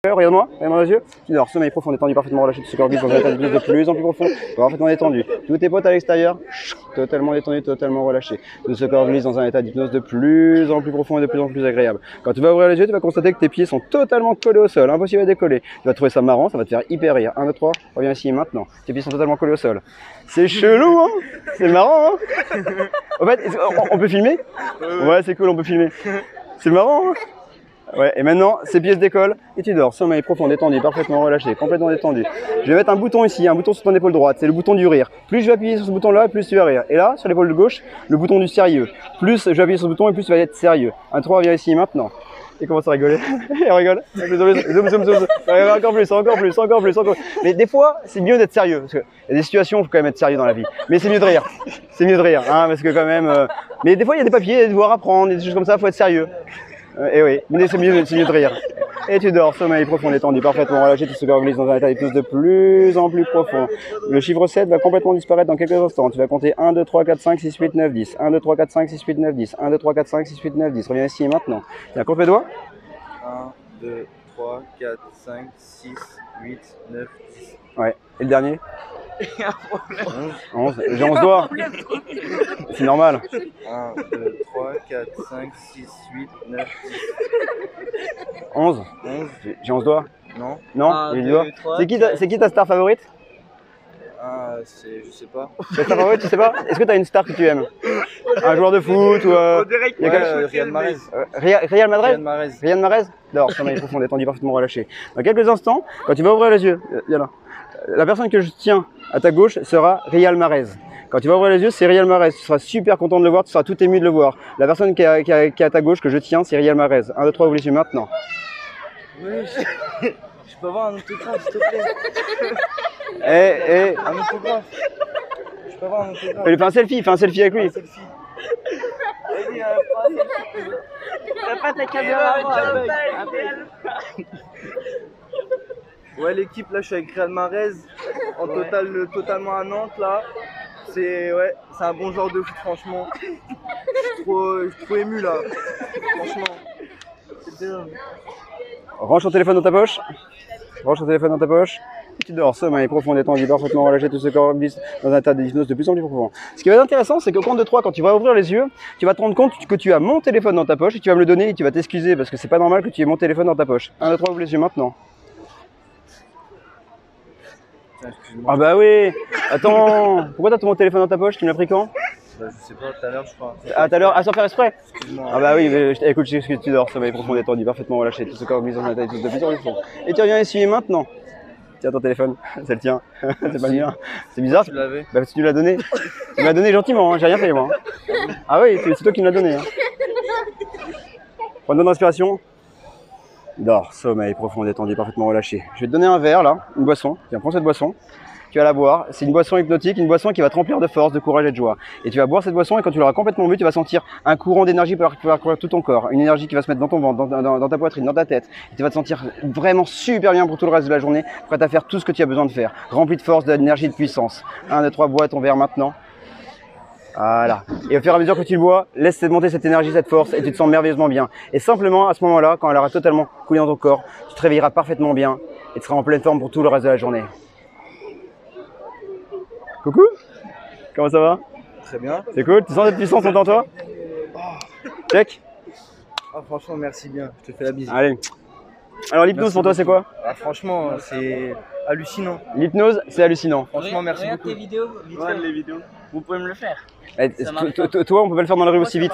Regarde-moi dans les yeux. Tu dors, sommeil profond, détendu, parfaitement relâché, tout ce corps glisse dans un état de plus en plus profond, parfaitement détendu. Tous tes potes à l'extérieur, totalement détendu, totalement relâché. Tout ce corps glisse dans un état d'hypnose de plus en plus profond et de plus en plus agréable. Quand tu vas ouvrir les yeux, tu vas constater que tes pieds sont totalement collés au sol, impossible à décoller. Tu vas trouver ça marrant, ça va te faire hyper rire. 1, 2, 3, reviens ici maintenant. Tes pieds sont totalement collés au sol. C'est chelou, hein? C'est marrant, hein? En fait, on peut filmer? Ouais, c'est cool, on peut filmer. C'est marrant, hein? Ouais, et maintenant, ses pieds se décollent et tu dors. Sommeil profond, détendu, parfaitement relâché, complètement détendu. Je vais mettre un bouton ici, un bouton sur ton épaule droite, c'est le bouton du rire. Plus je vais appuyer sur ce bouton-là, plus tu vas rire. Et là, sur l'épaule gauche, le bouton du sérieux. Plus je vais appuyer sur ce bouton et plus tu vas être sérieux. 1, 3, viens ici maintenant. Et commence à rigoler. Et rigole. Zoom, zoom, zoom. Encore plus, encore plus, encore plus, encore plus. Mais des fois, c'est mieux d'être sérieux. Parce qu'il y a des situations où il faut quand même être sérieux dans la vie. Mais c'est mieux de rire. C'est mieux de rire, hein, parce que quand même. Mais des fois, il y a des papiers, des devoirs à prendre, des choses comme ça, il faut être sérieux. Et oui, mais c'est mieux de rire. Et tu dors, sommeil profond, détendu, parfaitement relâché, tout ce corps glisse dans un état d'hypnose de plus en plus profond. Le chiffre 7 va complètement disparaître dans quelques instants. Tu vas compter 1, 2, 3, 4, 5, 6, 8, 9, 10. 1, 2, 3, 4, 5, 6, 8, 9, 10. 1, 2, 3, 4, 5, 6, 8, 9, 10. Reviens ici maintenant. Tiens, compte les doigts. 1, 2, 3, 4, 5, 6, 8, 9, 10. Ouais, et le dernier? 11. J'ai 11 doigts. C'est normal. 1, 2, 3, 4, 5, 6, 8, 9, 10. 11. 11. J'ai 11 doigts. Non. Non, j'ai 10 doigts. C'est qui ta star favorite? Je sais pas. Ta star favorite, tu sais pas? Est-ce que tu as une star que tu aimes? Un joueur de foot ou Riyad Mahrez. Riyad Mahrez? Riyad Mahrez. Riyad Mahrez? Dors, sommeil profond, détendu, parfaitement relâché. Dans quelques instants, quand tu vas ouvrir les yeux, là. La personne que je tiens à ta gauche sera Riyad Mahrez. Quand tu vas ouvrir les yeux, c'est Riyad Mahrez. Tu seras super content de le voir, tu seras tout ému de le voir. La personne qui est à ta gauche que je tiens, c'est Riyad Mahrez. 1, 2, 3, ouvre les yeux maintenant. Oui, je peux avoir un autographe, s'il te plaît. Un autographe. Je peux avoir un autographe. Fais un selfie avec lui. Un selfie. Vas-y, prends un selfie. T'as pas ta caméra à moi, Ouais, l'équipe, là, je suis avec Riyad Mahrez, totalement à Nantes, là. C'est un bon joueur de foot, franchement. Je suis trop ému, là. Franchement. C'est bien. Range ton téléphone dans ta poche. Range ton téléphone dans ta poche. Et tu dors, sommeil profond, détendu, parfaitement relâché, tout ce corps glisse dans un état d'hypnose de plus en plus profond. Ce qui va être intéressant, c'est qu'au compte de 3, quand tu vas ouvrir les yeux, tu vas te rendre compte que tu as mon téléphone dans ta poche et tu vas me le donner et tu vas t'excuser parce que c'est pas normal que tu aies mon téléphone dans ta poche. 1, 2, 3, ouvre les yeux maintenant. Ah bah oui. Attends, pourquoi t'as ton téléphone dans ta poche? Tu me l'as pris quand? Je sais pas, tout à l'heure, je crois. Ah, tout à l'heure, sans faire exprès? Excuse-moi. Ah bah oui, mais écoute, je sais que tu dors, sommeil profond, détendu, parfaitement relâché, tout ce corps glisse dans un état de plus en plus profond. Et tu reviens essuyer maintenant. Tiens ton téléphone, c'est le tien, c'est pas le mien. C'est bizarre. Tu l'avais? Bah parce que tu l'as donné. Tu m'as donné gentiment, hein, j'ai rien fait moi. Ah oui, c'est toi qui me l'as donné. Hein. Prends une bonne respiration. Dors, sommeil profond, détendu, parfaitement relâché. Je vais te donner un verre là, une boisson. Tiens, prends cette boisson. Tu vas la boire. C'est une boisson hypnotique, une boisson qui va te remplir de force, de courage et de joie. Et tu vas boire cette boisson et quand tu l'auras complètement bu, tu vas sentir un courant d'énergie qui va parcourir tout ton corps. Une énergie qui va se mettre dans ton ventre, dans ta poitrine, dans ta tête. Et tu vas te sentir vraiment super bien pour tout le reste de la journée, prêt à faire tout ce que tu as besoin de faire. Rempli de force, d'énergie, de puissance. 1, 2, 3, bois ton verre maintenant. Voilà. Et au fur et à mesure que tu le bois, laisse monter cette énergie, cette force et tu te sens merveilleusement bien. Et simplement, à ce moment-là, quand elle aura totalement coulé dans ton corps, tu te réveilleras parfaitement bien et tu seras en pleine forme pour tout le reste de la journée. Coucou, comment ça va? Très bien. C'est cool, tu sens cette puissance en toi? Check. Ah, franchement, merci bien, je te fais la bise. Allez. Alors l'hypnose pour toi c'est quoi? Ah, franchement, c'est hallucinant. L'hypnose c'est hallucinant. Franchement, merci beaucoup. Regarde tes vidéos, vite fait. Les vidéos. Vous pouvez me le faire. Toi on peut pas le faire dans la rue aussi vite.